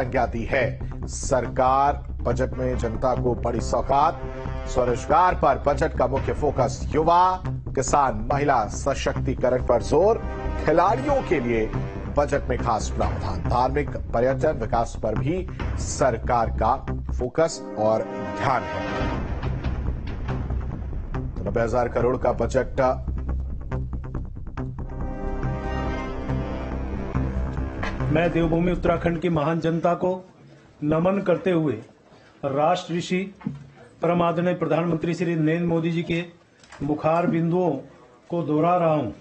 संज्ञा दी है। सरकार बजट में जनता को बड़ी सौगात, स्वरोजगार पर बजट का मुख्य फोकस युवा, किसान, महिला सशक्तिकरण पर जोर, खिलाड़ियों के लिए बजट में खास प्रावधान, धार्मिक, पर्यटन, विकास पर भी सरकार का फोकस और ध्यान है। 90,000 करोड़ का बजट मैं देवभूमि उत्तराखंड की महान जनता को नमन करते हुए राष्ट्र ऋषि परम आदरणीय प्रधानमंत्री श्री नरेंद्र मोदी जी के मुखार बिंदुओं को दोहरा रहा हूं।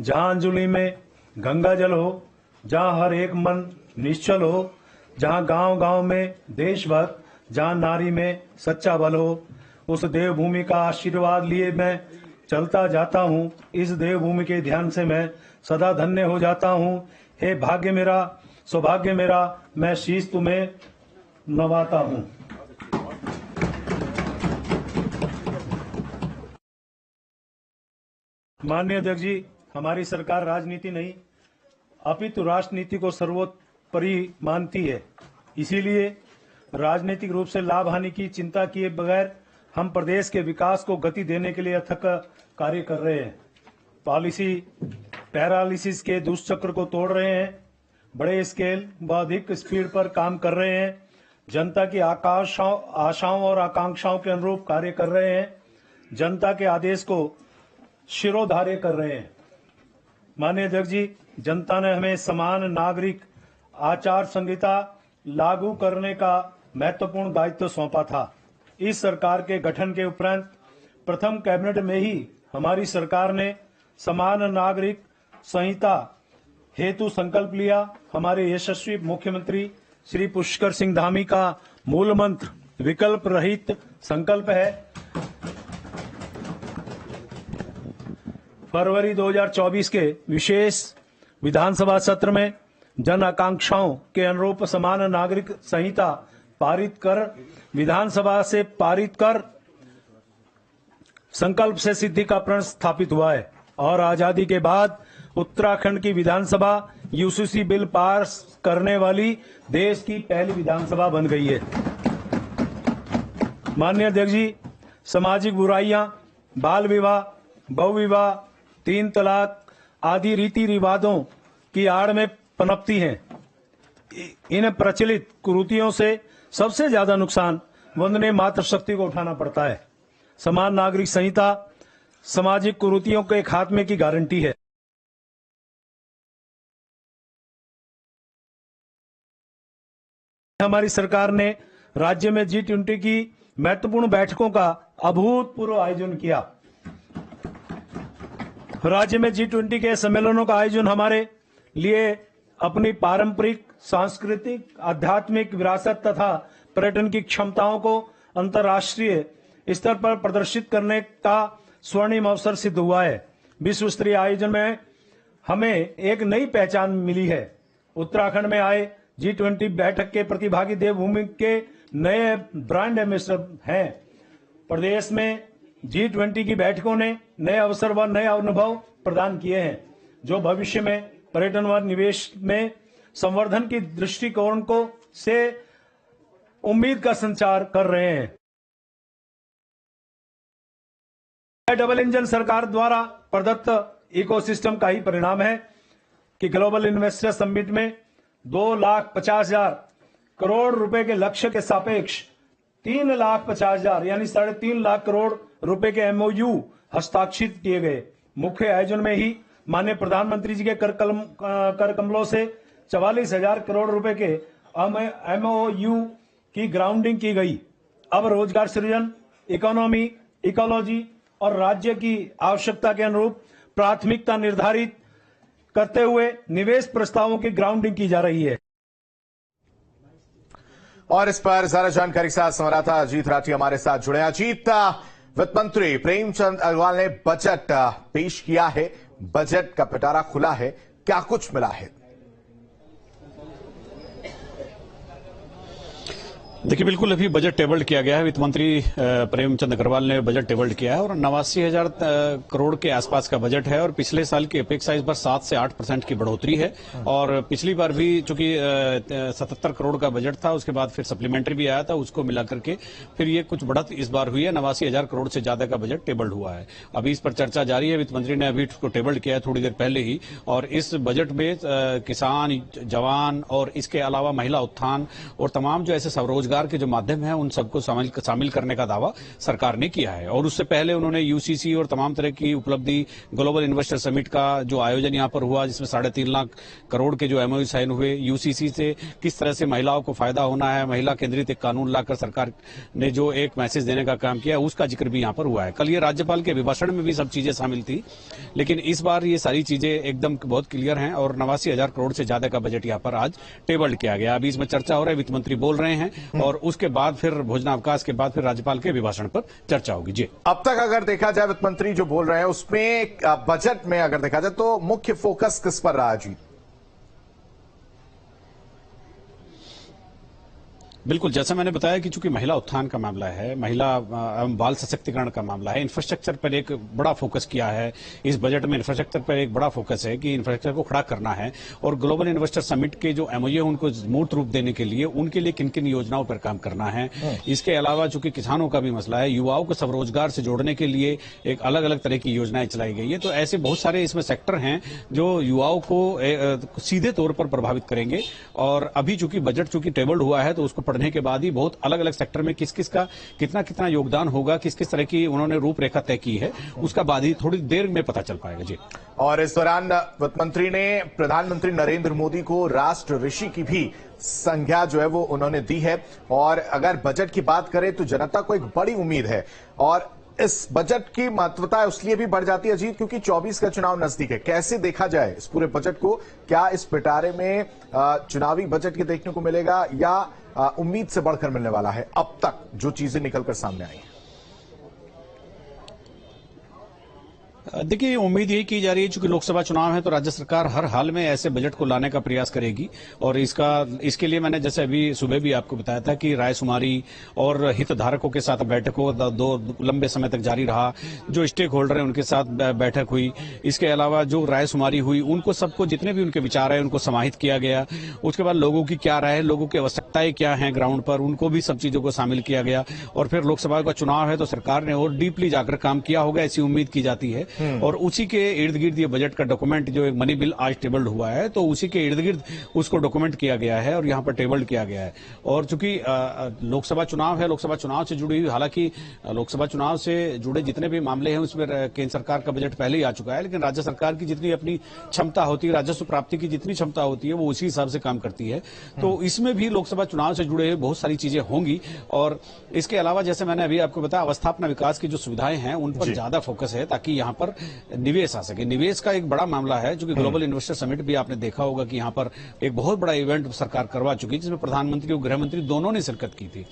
जहां अंजलि में गंगा जल हो, जहां हर एक मन निश्चल हो, जहां गांव गांव में देशभक्त, जहां नारी में सच्चा बल हो, उस देवभूमि का आशीर्वाद लिए मैं चलता जाता हूं। इस देवभूमि के ध्यान से मैं सदा धन्य हो जाता हूं। हे भाग्य मेरा, सौभाग्य मेरा, मैं शीश तुम्हें नवाता हूं। माननीय अध्यक्ष जी, हमारी सरकार राजनीति नहीं अपितु राष्ट्रनीति को सर्वोपरि मानती है। इसीलिए राजनीतिक रूप से लाभ हानि की चिंता किए बगैर हम प्रदेश के विकास को गति देने के लिए अथक कार्य कर रहे हैं। पॉलिसी पैरालिसिस के दुष्चक्र को तोड़ रहे हैं, बड़े स्केल व अधिक स्पीड पर काम कर रहे हैं, जनता की आशाओं और आकांक्षाओं के अनुरूप कार्य कर रहे हैं, जनता के आदेश को शिरोधार्य कर रहे हैं। माननीय अध्यक्ष जी, जनता ने हमें समान नागरिक आचार संहिता लागू करने का महत्वपूर्ण दायित्व सौंपा था। इस सरकार के गठन के उपरांत प्रथम कैबिनेट में ही हमारी सरकार ने समान नागरिक संहिता हेतु संकल्प लिया। हमारे यशस्वी मुख्यमंत्री श्री पुष्कर सिंह धामी का मूल मंत्र विकल्प रहित संकल्प है। फरवरी 2024 के विशेष विधानसभा सत्र में जन आकांक्षाओं के अनुरूप समान नागरिक संहिता पारित कर विधानसभा से पारित कर संकल्प से सिद्धि का प्रण स्थापित हुआ है और आजादी के बाद उत्तराखंड की विधानसभा यूसीसी बिल पास करने वाली देश की पहली विधानसभा बन गई है। माननीय अध्यक्ष जी, सामाजिक बुराइयां, बाल विवाह, बहुविवाह, 3 तलाक आदि रीति रिवाजों की आड़ में पनपती हैं। इन प्रचलित कुरीतियों से सबसे ज्यादा नुकसान वंदनीय मातृशक्ति को उठाना पड़ता है। समान नागरिक संहिता सामाजिक कुरीतियों के खात्मे की गारंटी है। हमारी सरकार ने राज्य में G20 की महत्वपूर्ण बैठकों का अभूतपूर्व आयोजन किया। राज्य में G20 के सम्मेलनों का आयोजन हमारे लिए अपनी पारंपरिक, सांस्कृतिक, आध्यात्मिक विरासत तथा पर्यटन की क्षमताओं को अंतर्राष्ट्रीय स्तर पर प्रदर्शित करने का स्वर्णिम अवसर सिद्ध हुआ है। विश्व स्तरीय आयोजन में हमें एक नई पहचान मिली है। उत्तराखंड में आए G20 बैठक के प्रतिभागी देवभूमि के नए ब्रांड एम्बेसडर हैं। प्रदेश में G20 की बैठकों ने नए अवसर व नए अनुभव प्रदान किए हैं, जो भविष्य में पर्यटन व निवेश में संवर्धन की दृष्टिकोण को से उम्मीद का संचार कर रहे हैं। डबल इंजन सरकार द्वारा प्रदत्त इकोसिस्टम का ही परिणाम है कि ग्लोबल इन्वेस्टर समिट में 2,50,000 करोड़ रुपए के लक्ष्य के सापेक्ष 3,50,000 यानी 3.5 लाख करोड़ रुपए के MOU हस्ताक्षरित किए गए। मुख्य आयोजन में ही माननीय प्रधानमंत्री जी के कर कमलों से 44,000 करोड़ रुपए के MOU की ग्राउंडिंग की गई। अब रोजगार सृजन, इकोनॉमी, इकोलॉजी और राज्य की आवश्यकता के अनुरूप प्राथमिकता निर्धारित करते हुए निवेश प्रस्तावों की ग्राउंडिंग की जा रही है। और इस पर ज्यादा जानकारी के साथ संवाददाता अजीत राठी हमारे साथ जुड़े। अजीत, वित्त मंत्री प्रेमचंद अग्रवाल ने बजट पेश किया है, बजट का पिटारा खुला है, क्या कुछ मिला है? देखिए, बिल्कुल अभी बजट टेबल्ड किया गया है। वित्त मंत्री प्रेमचंद अग्रवाल ने बजट टेबल्ड किया है और 89,000 करोड़ के आसपास का बजट है और पिछले साल की अपेक्षा इस बार 7 से 8% की बढ़ोतरी है। और पिछली बार भी चूंकि 77 करोड़ का बजट था, उसके बाद फिर सप्लीमेंट्री भी आया था, उसको मिलाकर के फिर ये कुछ बढ़त इस बार हुई है। 89,000 करोड़ से ज्यादा का बजट टेबल्ड हुआ है। अभी इस पर चर्चा जारी है। वित्त मंत्री ने अभी उसको टेबल्ड किया है थोड़ी देर पहले ही। और इस बजट में किसान, जवान और इसके अलावा महिला उत्थान और तमाम जो ऐसे स्वरोजगार के जो माध्यम हैं उन सबको शामिल करने का दावा सरकार ने किया है। और उससे पहले उन्होंने यूसीसी और तमाम तरह की उपलब्धि, ग्लोबल इन्वेस्टर समिट का जो आयोजन यहां पर हुआ, जिसमें 3.5 लाख करोड़ के जो एमओयू साइन हुए, यूसीसी से किस तरह से महिलाओं को फायदा होना है, महिला केंद्रित एक कानून लाकर सरकार ने जो एक मैसेज देने का काम किया, उसका जिक्र भी यहां पर हुआ है। कल ये राज्यपाल के अभिभाषण में भी सब चीजें शामिल थी, लेकिन इस बार ये सारी चीजें एकदम बहुत क्लियर हैं और 89,000 करोड़ से ज्यादा का बजट यहां पर आज टेबल्ड किया गया। अभी इसमें चर्चा हो रहा है, वित्त मंत्री बोल रहे हैं और उसके बाद फिर भोजनावकाश के बाद फिर राज्यपाल के अभिभाषण पर चर्चा होगी। जी, अब तक अगर देखा जाए वित्त मंत्री जो बोल रहे हैं उसमें बजट में अगर देखा जाए तो मुख्य फोकस किस पर रहा जी? बिल्कुल, जैसा मैंने बताया कि चूंकि महिला उत्थान का मामला है, महिला एवं बाल सशक्तिकरण का मामला है, इंफ्रास्ट्रक्चर पर एक बड़ा फोकस किया है। इस बजट में इंफ्रास्ट्रक्चर पर एक बड़ा फोकस है कि इंफ्रास्ट्रक्चर को खड़ा करना है और ग्लोबल इन्वेस्टर समिट के जो एमओयू है उनको मूर्त रूप देने के लिए उनके लिए किन किन योजनाओं पर काम करना है। इसके अलावा चूंकि किसानों का भी मसला है, युवाओं को स्वरोजगार से जोड़ने के लिए एक अलग अलग तरह की योजनाएं चलाई गई है। तो ऐसे बहुत सारे इसमें सेक्टर हैं जो युवाओं को सीधे तौर पर प्रभावित करेंगे। और अभी चूंकि बजट चूंकि टेबल्ड हुआ है तो उसको पढ़ने के बाद ही बहुत अलग अलग सेक्टर में किस किस का कितना कितना योगदान होगा, किस किस तरह की उन्होंने रूपरेखा तय की है, उसका बाद ही थोड़ी देर में पता चल पाएगा। जी, और इस दौरान वित्त मंत्री ने प्रधानमंत्री नरेंद्र मोदी को राष्ट्र ऋषि की भी संज्ञा जो है वो उन्होंने दी है। और अगर बजट की बात करें तो जनता को एक बड़ी उम्मीद है और इस बजट की महत्वता इसलिए भी बढ़ जाती है अजीत क्योंकि 24 का चुनाव नजदीक है। कैसे देखा जाए इस पूरे बजट को? क्या इस पिटारे में चुनावी बजट के देखने को मिलेगा या उम्मीद से बढ़कर मिलने वाला है अब तक जो चीजें निकलकर सामने आई हैं? देखिए, उम्मीद यही की जा रही है चूंकि लोकसभा चुनाव है तो राज्य सरकार हर हाल में ऐसे बजट को लाने का प्रयास करेगी। और इसके लिए मैंने जैसे अभी सुबह भी आपको बताया था कि रायशुमारी और हितधारकों के साथ बैठकों दो लंबे समय तक जारी रहा। जो स्टेक होल्डर है उनके साथ बैठक हुई। इसके अलावा जो रायशुमारी हुई उनको सबको जितने भी उनके विचार है उनको समाहित किया गया। उसके बाद लोगों की क्या राय है, लोगों की आवश्यकताएं क्या हैं ग्राउंड पर, उनको भी सब चीजों को शामिल किया गया। और फिर लोकसभा का चुनाव है तो सरकार ने और डीपली जाकर काम किया होगा ऐसी उम्मीद की जाती है। और उसी के इर्द गिर्द ये बजट का डॉक्यूमेंट जो एक मनी बिल आज टेबल्ड हुआ है तो उसी के इर्द गिर्द उसको डॉक्यूमेंट किया गया है और यहाँ पर टेबल्ड किया गया है। और चूंकि लोकसभा चुनाव है, लोकसभा चुनाव से जुड़ी हुई, हालांकि लोकसभा चुनाव से जुड़े जितने भी मामले हैं उसमें केंद्र सरकार का बजट पहले ही आ चुका है, लेकिन राज्य सरकार की जितनी अपनी क्षमता होती है, राजस्व प्राप्ति की जितनी क्षमता होती है वो उसी हिसाब से काम करती है। तो इसमें भी लोकसभा चुनाव से जुड़े बहुत सारी चीजें होंगी। और इसके अलावा जैसे मैंने अभी आपको बताया, अवस्थापना विकास की जो सुविधाएं हैं उन पर ज्यादा फोकस है ताकि यहाँ पर निवेश आ सके। निवेश का एक बड़ा मामला है क्योंकि ग्लोबल इन्वेस्टर समिट भी आपने देखा होगा कि यहाँ पर एक बहुत बड़ा इवेंट सरकार करवा चुकी है जिसमें प्रधानमंत्री और गृह मंत्री दोनों ने शिरकत की थी।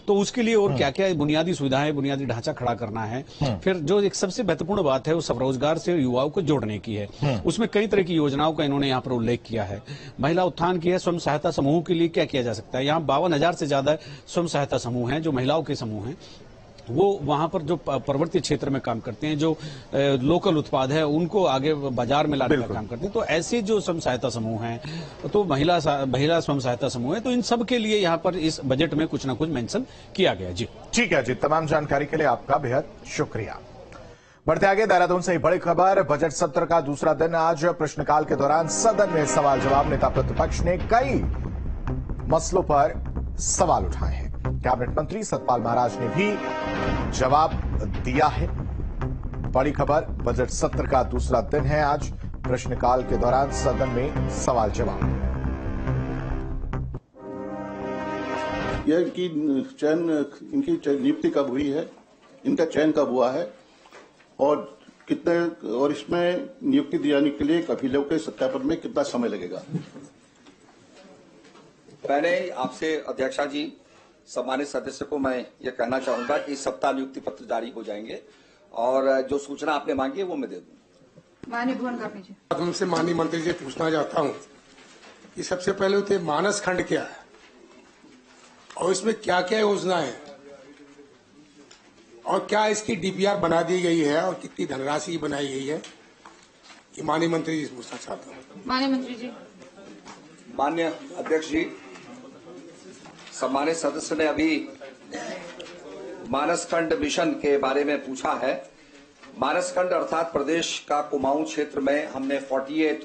तो उसके लिए और क्या क्या बुनियादी सुविधाएं, बुनियादी ढांचा खड़ा करना है। फिर जो एक सबसे महत्वपूर्ण बात है वो स्वरोजगार से युवाओं को जोड़ने की है। उसमें कई तरह की योजनाओं का इन्होंने यहाँ पर उल्लेख किया है। महिला उत्थान की है, स्वयं सहायता समूह के लिए क्या किया जा सकता है। यहाँ 52,000 से ज्यादा स्वयं सहायता समूह हैं जो महिलाओं के समूह हैं। वो वहां पर जो पर्वतीय क्षेत्र में काम करते हैं, जो लोकल उत्पाद है उनको आगे बाजार में लाने का काम करते हैं। तो ऐसे जो स्वयं सहायता समूह हैं, तो महिला स्वयं सहायता समूह है, तो इन सब के लिए यहाँ पर इस बजट में कुछ ना कुछ मेंशन किया गया। जी, ठीक है जी, तमाम जानकारी के लिए आपका बेहद शुक्रिया। बढ़ते आगे, देहरादून से ही बड़ी खबर। बजट सत्र का दूसरा दिन आज प्रश्नकाल के दौरान सदन में सवाल जवाब नेता प्रतिपक्ष ने कई मसलों पर सवाल उठाए हैं। कैबिनेट मंत्री सतपाल महाराज ने भी जवाब दिया है। बड़ी खबर, बजट सत्र का दूसरा दिन है आज, प्रश्नकाल के दौरान सदन में सवाल जवाब। यह इनकी नियुक्ति कब हुई है, इनका चयन कब हुआ है और कितने, और इसमें नियुक्ति दिए जाने के लिए अभिलेखों के सत्यापन में कितना समय लगेगा? पहले आपसे अध्यक्षा जी, सम्मानित सदस्य को मैं ये कहना चाहूंगा कि इस सप्ताह नियुक्ति पत्र जारी हो जाएंगे और जो सूचना आपने मांगी है वो मैं दे दूं। माननीय भुवन करनी चाहिए। उनसे माननीय मंत्री जी पूछना चाहता हूं कि सबसे पहले तो मानस खंड क्या है और इसमें क्या क्या योजना है और क्या इसकी डीपीआर बना दी गई है और कितनी धनराशि बनाई गई है, ये माननीय मंत्री जी से पूछना चाहता हूँ। माननीय मंत्री जी। माननीय अध्यक्ष जी, सम्मानित सदस्य ने अभी मानसखंड मिशन के बारे में पूछा है। मानसखंड अर्थात प्रदेश का कुमाऊं क्षेत्र में हमने 48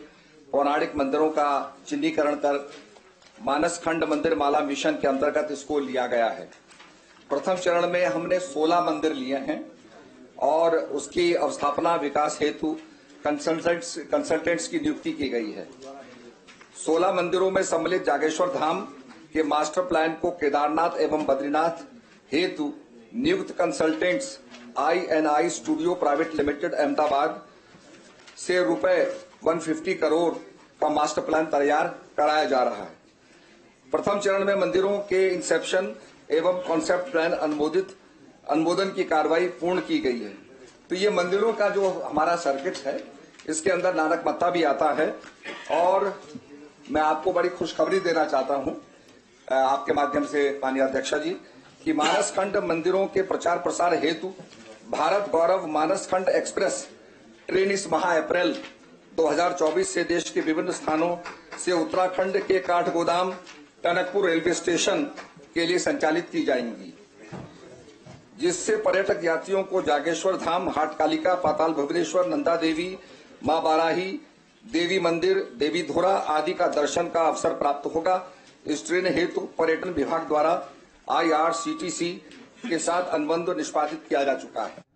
पौराणिक मंदिरों का चिन्हीकरण कर मानसखंड मंदिर माला मिशन के अंतर्गत इसको लिया गया है। प्रथम चरण में हमने 16 मंदिर लिए हैं और उसकी अवस्थापना विकास हेतु कंसल्टेंट्स की नियुक्ति की गई है। 16 मंदिरों में सम्मिलित जागेश्वर धाम के मास्टर प्लान को केदारनाथ एवं बद्रीनाथ हेतु नियुक्त consultants INI studio private limited Ahmedabad से रुपए 150 करोड़ का मास्टर प्लान तैयार कराया जा रहा है। प्रथम चरण में मंदिरों के इंसेप्शन एवं कॉन्सेप्ट प्लान अनुमोदन की कार्रवाई पूर्ण की गई है। तो ये मंदिरों का जो हमारा सर्किट है, इसके अंदर नानक मत्ता भी आता है। और मैं आपको बड़ी खुशखबरी देना चाहता हूं आपके माध्यम से माननीय अध्यक्षा जी कि मानसखंड मंदिरों के प्रचार प्रसार हेतु भारत गौरव मानसखंड एक्सप्रेस ट्रेन इस माह अप्रैल 2024 से देश के विभिन्न स्थानों से उत्तराखंड के काठगोदाम टनकपुर रेलवे स्टेशन के लिए संचालित की जाएंगी, जिससे पर्यटक यात्रियों को जागेश्वर धाम, हाटकालिका, पाताल भुवनेश्वर, नंदा देवी, मां बाराही देवी मंदिर, देवी धोरा आदि का दर्शन का अवसर प्राप्त होगा। इस ट्रेन हेतु पर्यटन विभाग द्वारा IRCTC के साथ अनुबंध निष्पादित किया जा चुका है।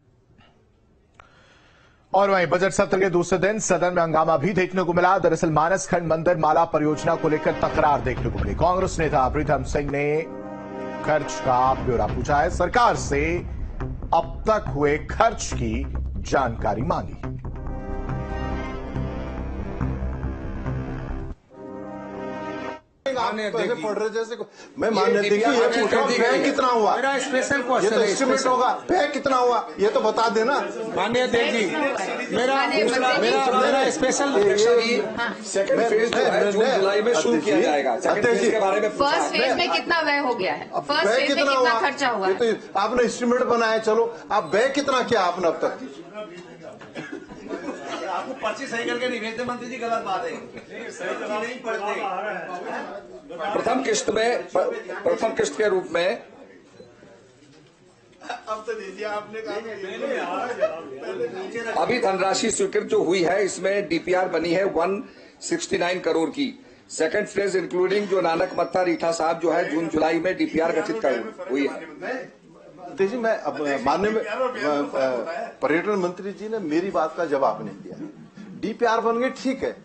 और वहीं बजट सत्र के दूसरे दिन सदन में हंगामा भी देखने को मिला। दरअसल मानसखंड मंदिर माला परियोजना को लेकर तकरार देखने को मिली। कांग्रेस नेता प्रीतम सिंह ने खर्च का ब्यौरा पूछा है, सरकार से अब तक हुए खर्च की जानकारी मांगी। पैसे पड़ रहे जैसे मैं मान्य देखिए ये पूछ रहा हूँ व्यय कितना हुआ, मेरा स्पेशल ये क्वेश्चन तो एस्टिमेट होगा, व्यय कितना हुआ ये तो बता देना। माननीय अध्यक्ष जी, मेरा स्पेशल सेकंड फेज जो है जून जुलाई में शुरू किया जाएगा। सेकंड फेज के बारे में फर्स्ट फेज में कितना व्यय हो गया है, फर्स्ट व्यय फेज में कितना खर्चा हुआ ये है? तो आपने एस्टिमेट बनाया, चलो आप व्यय कितना किया आपने अब तक? आपको पर्ची सही करके नहीं भेजते मंत्री जी, गलत बात है। नहीं पढ़ते। प्रथम किस्त के रूप में अब तो दीजिए आपने अभी धनराशि स्वीकृत जो हुई है, इसमें डीपीआर बनी है 169 करोड़ की। सेकंड फेज इंक्लूडिंग जो नानक मत्ता रीठा साहब जो है जून जुलाई में डीपीआर गठित हुई है। जी मैं अब माननीय पर्यटन मंत्री जी ने मेरी बात का जवाब नहीं दिया। डीपीआर बन गए ठीक है,